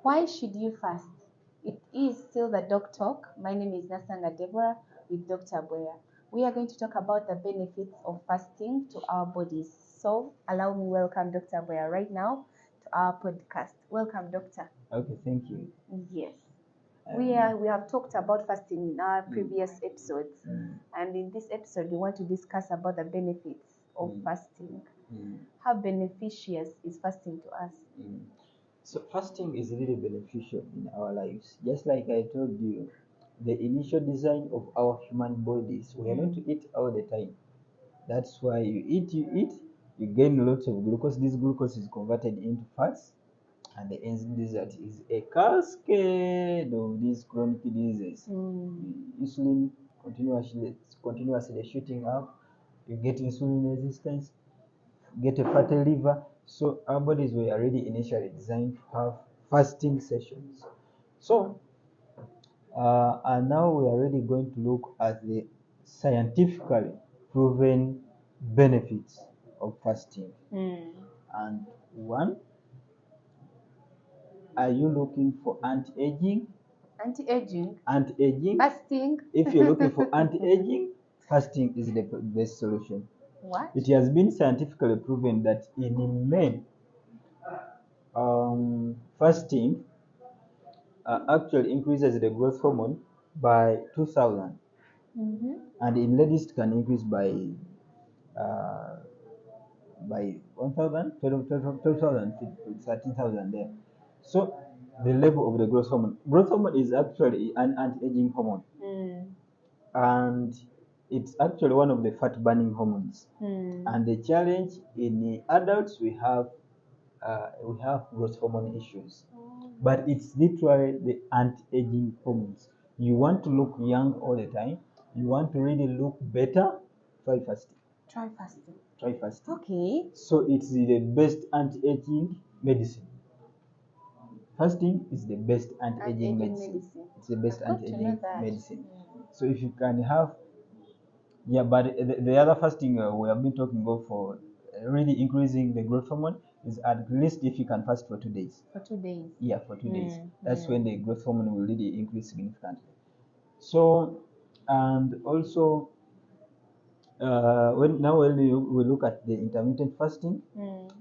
Why should you fast? It is still the Doc Talk. My name is Nasanga Deborah with Dr. Boya. We are going to talk about the benefits of fasting to our bodies. So allow me welcome Dr. Boya right now to our podcast. Welcome, Doctor. Okay, thank you. Yes. We have talked about fasting in our previous episodes, and in this episode we want to discuss about the benefits of fasting. How beneficial is fasting to us? So fasting is really beneficial in our lives. Just like I told you, the initial design of our human bodies, we are not to eat all the time. That's why you eat, you gain lots of glucose. This glucose is converted into fats, and the end result is a cascade of these chronic diseases. Insulin continuously shooting up. You get insulin resistance, get a fatty liver. So our bodies were already initially designed to have fasting sessions. So and now we are already going to look at the scientifically proven benefits of fasting. And one, are you looking for anti-aging? Anti-aging? Anti-aging? Fasting? If you're looking for anti-aging, fasting is the best solution. What? It has been scientifically proven that in men, fasting actually increases the growth hormone by 2000, and in ladies it can increase uh, by 1000, 12,000, 13,000 there. So the level of the growth hormone is actually an anti-aging hormone, and it's actually one of the fat burning hormones. And the challenge in the adults, we have growth hormone issues, but it's literally the anti-aging hormones. You want to look young all the time, you want to really look better, try fasting. Try fasting. Try fasting. Okay. So it's the best anti-aging medicine. Fasting is the best anti-aging medicine. It's the best anti-aging medicine. So if you can have, yeah, but the other fasting we have been talking about for really increasing the growth hormone is at least if you can fast for 2 days. For 2 days. Yeah, for 2 days. That's when the growth hormone will really increase significantly. So, and also, when we look at the intermittent fasting,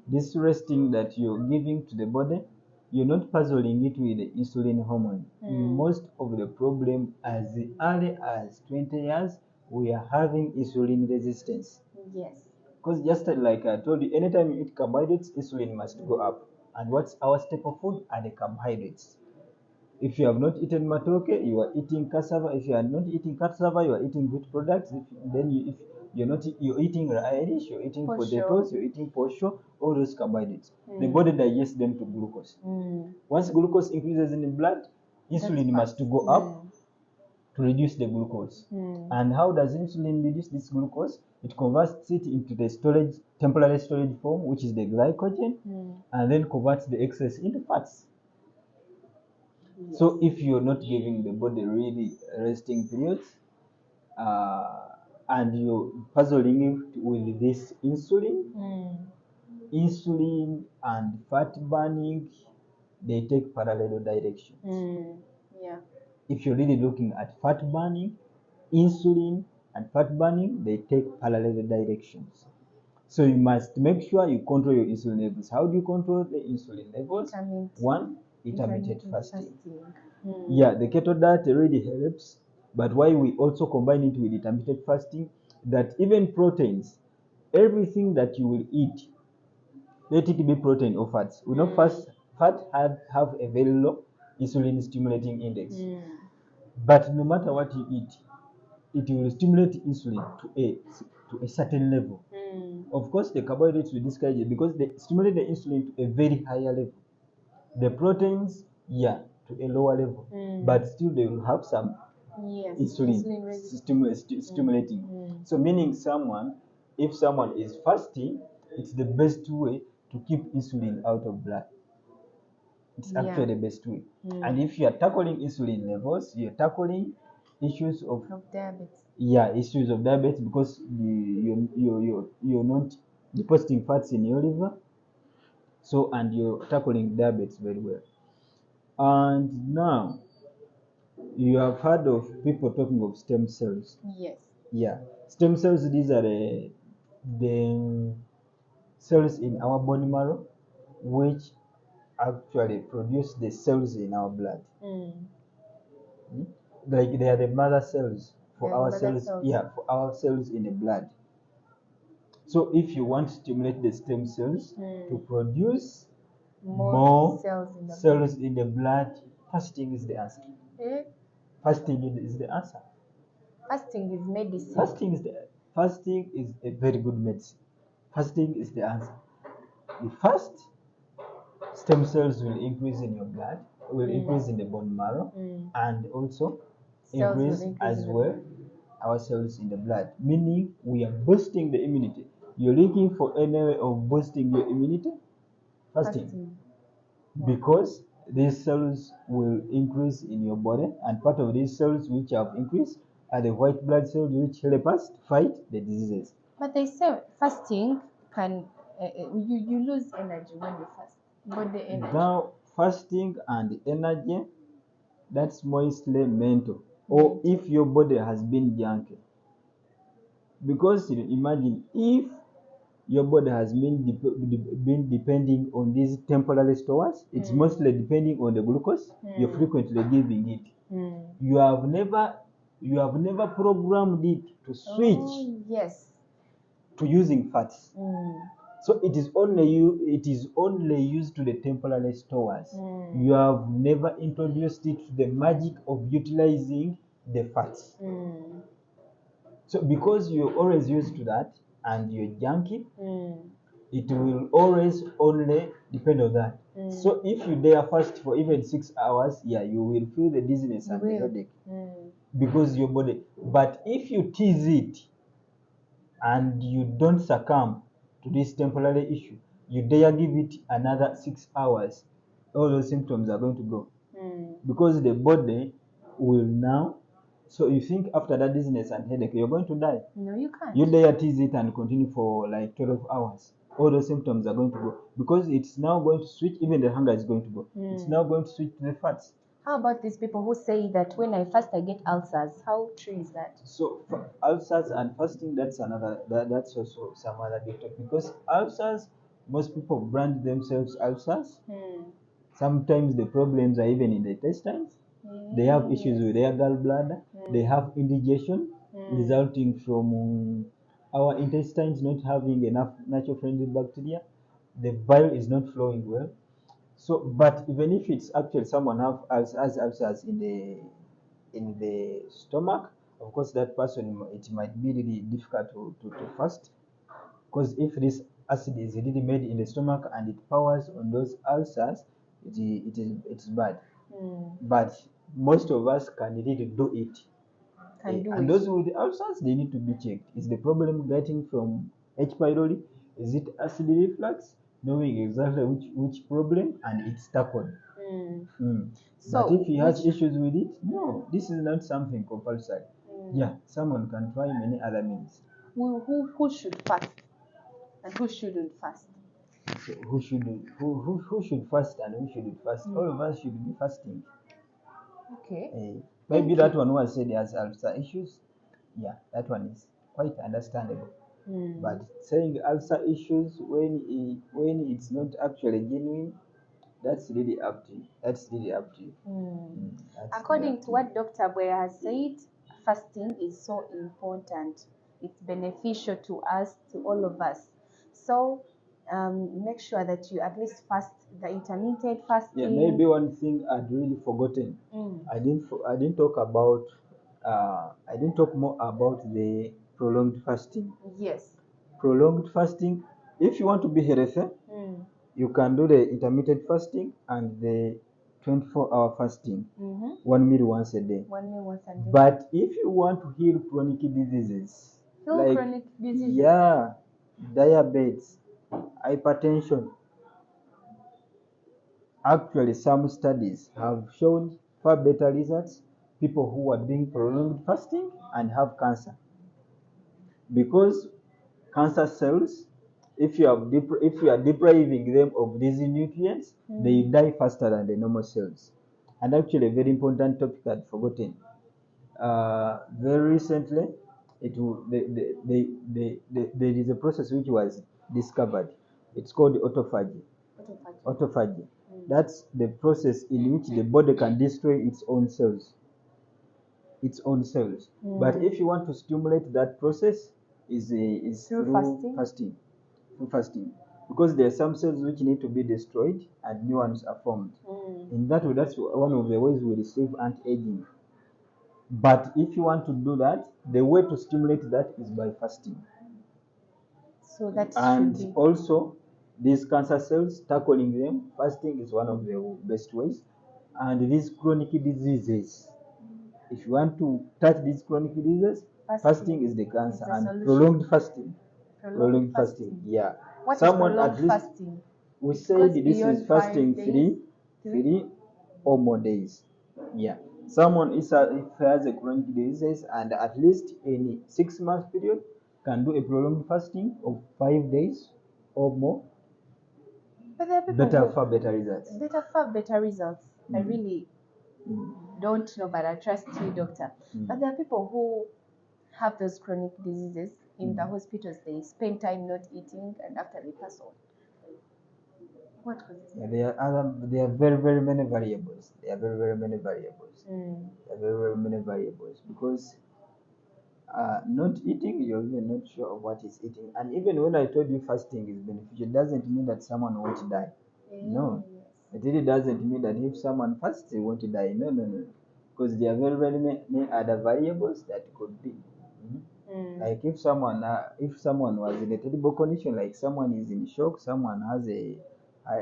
this resting that you're giving to the body, you're not puzzling it with the insulin hormone. Most of the problem as early as 20 years, we are having insulin resistance. Yes. Because just like I told you, anytime you eat carbohydrates, insulin must go up. And what's our staple food are the carbohydrates. If you have not eaten matoke, you are eating cassava. If you are not eating cassava, you are eating wheat products. If you're not, you're eating radish, you're eating potatoes, you're eating posho, all those carbohydrates. The body digests them to glucose. Once glucose increases in the blood, insulin must go up to reduce the glucose. And how does insulin reduce this glucose? It converts it into the temporary storage form, which is the glycogen, and then converts the excess into fats. Yes. So if you're not giving the body really resting periods, and you're puzzling it with this insulin and fat burning, they take parallel directions. Yeah. If you're really looking at fat burning, insulin and fat burning, they take parallel directions. So you must make sure you control your insulin levels. How do you control the insulin levels? One, intermittent fasting. Yeah, the keto diet really helps, but why we also combine it with intermittent fasting, that even proteins, everything that you will eat, let it be protein or fats. We know fat have a very low insulin stimulating index. But no matter what you eat, it will stimulate insulin to a certain level. Of course, the carbohydrates will discourage it because they stimulate the insulin to a very higher level. The proteins, yeah, to a lower level, but still they will have some insulin stimulating. So meaning if someone is fasting, it's the best way to keep insulin out of blood. It's actually the best way. And if you are tackling insulin levels, you're tackling issues of diabetes. Yeah, issues of diabetes, because you're not depositing fats in your liver. So, and you're tackling diabetes very well. And now you have heard of people talking of stem cells. Yes. Yeah, stem cells, these are the cells in our bone marrow which actually produce the cells in our blood. Mm. Like they are the mother cells for They are the our mother cells. cells. Yeah, for our cells in the blood. So if you want to stimulate the stem cells to produce more cells in the blood, fasting is the answer. Fasting is the answer. Fasting is medicine. Fasting is a very good medicine. Fasting is the answer. You fast, stem cells will increase in your blood, will increase in the bone marrow, and also Cells will increase increase as in the well our cells in the blood. Meaning we are boosting the immunity. You're looking for any way of boosting your immunity? Fasting. Because these cells will increase in your body, and part of these cells which have increased are the white blood cells which help us to fight the diseases. But they say fasting can you lose energy when you fast. Body energy. Now fasting and energy, that's mostly mental, or if your body has been junky. Because imagine if your body has been depending on these temporary stores, it's mostly depending on the glucose you're frequently giving it. You have never programmed it to switch to using fats. So it is only used to the temporary stores. You have never introduced it to the magic of utilizing the fats. So because you're always used to that and you're junky, it will always only depend on that. So if you dare fast for even 6 hours, you will feel the dizziness and the headache because your body. But if you tease it and you don't succumb to this temporary issue, you dare give it another 6 hours, all those symptoms are going to go because the body will now. So you think after that dizziness and headache you're going to die? No, you can't. You dare tease it and continue for like 12 hours. All those symptoms are going to go because it's now going to switch. Even the hunger is going to go. It's now going to switch to the fats. How about these people who say that when I fast I get ulcers? How true is that? So for ulcers and fasting, that's another. That's also some other big topic because ulcers, most people brand themselves ulcers. Sometimes the problems are even in the intestines. They have issues with their gallbladder. They have indigestion resulting from our intestines not having enough natural friendly bacteria. The bile is not flowing well. So, but even if it's actually someone has ulcers in the stomach, of course that person, it might be really difficult to fast because if this acid is really made in the stomach and it powers on those ulcers, it's bad. But most of us can really do it. And those with ulcers, they need to be checked. Is the problem getting from H. pylori? Is it acid reflux? Knowing exactly which problem and it's tackled. So but if he has issues with it, no, this is not something compulsory. Someone can try many other means. Who should fast and who shouldn't fast? So who should fast and who shouldn't fast? All of us should be fasting. Okay. Maybe that one was said has ulcer issues. That one is quite understandable. But saying ulcer issues when it's not actually genuine, that's really up to you. According to what Dr. Boya has said, fasting is so important. It's beneficial to us, to all of us. So make sure that you at least fast the intermittent fasting. Maybe one thing I'd really forgotten. I didn't talk about. I didn't talk more about the prolonged fasting. Yes. Prolonged fasting. If you want to be healthy, you can do the intermittent fasting and the 24-hour fasting. 1 meal once a day. 1 meal once a day. But if you want to heal chronic diseases, diabetes, hypertension, actually some studies have shown far better results. People who are doing prolonged fasting and have cancer, because cancer cells, if you are depriving them of these nutrients, they die faster than the normal cells. And actually, a very important topic I'd forgotten. Very recently, there is a process which was discovered. It's called autophagy. Autophagy. That's the process in which the body can destroy its own cells. Its own cells. But if you want to stimulate that process, is Through through fasting. Through fasting. Because there are some cells which need to be destroyed and new ones are formed. In that way, that's one of the ways we receive anti-aging. But if you want to do that, the way to stimulate that is by fasting. So that And should be. also, these cancer cells, tackling them, fasting is one of the best ways. And these chronic diseases, if you want to touch these chronic diseases, fasting is the cancer. the And solution. prolonged fasting. Prolonged fasting. Yeah. What is Someone prolonged at least, fasting? we It say goes this beyond is fasting 5 days? three or more days. Yeah. Someone if has a chronic disease and at least in 6 month period can do a prolonged fasting of 5 days or more. But there are people Far better results. far better results. I Mm. really don't know, but I trust you, doctor. Mm. But there are people who have those chronic diseases in the hospitals. They spend time not eating, and after they pass on. What causes Yeah, that? there are very many variables. There are very many variables. Mm. There are very many variables because not eating, you're even not sure of what is eating. And even when I told you fasting is beneficial, it doesn't mean that someone won't die. No, it really doesn't mean that if someone fasts, they won't die. No. Because there are very many other variables that could be. Like if someone was in a terrible condition, like someone is in shock, someone has a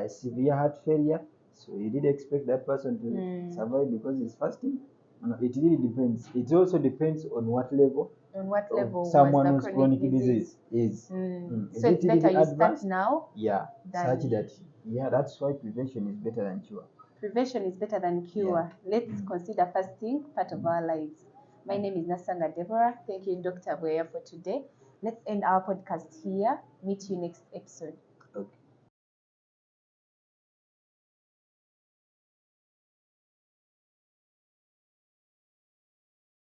severe heart failure, so you did expect that person to survive because he's fasting. No, it really depends. It also depends on what level On what level someone was whose the chronic disease is. Is So it's it better really you start advanced? now. Yeah, than such that that's why prevention is better than cure. Prevention is better than cure. Let's consider fasting part of our lives. My name is Nasanga Deborah. Thank you, Dr. Boya, for today. Let's end our podcast here. Meet you next episode.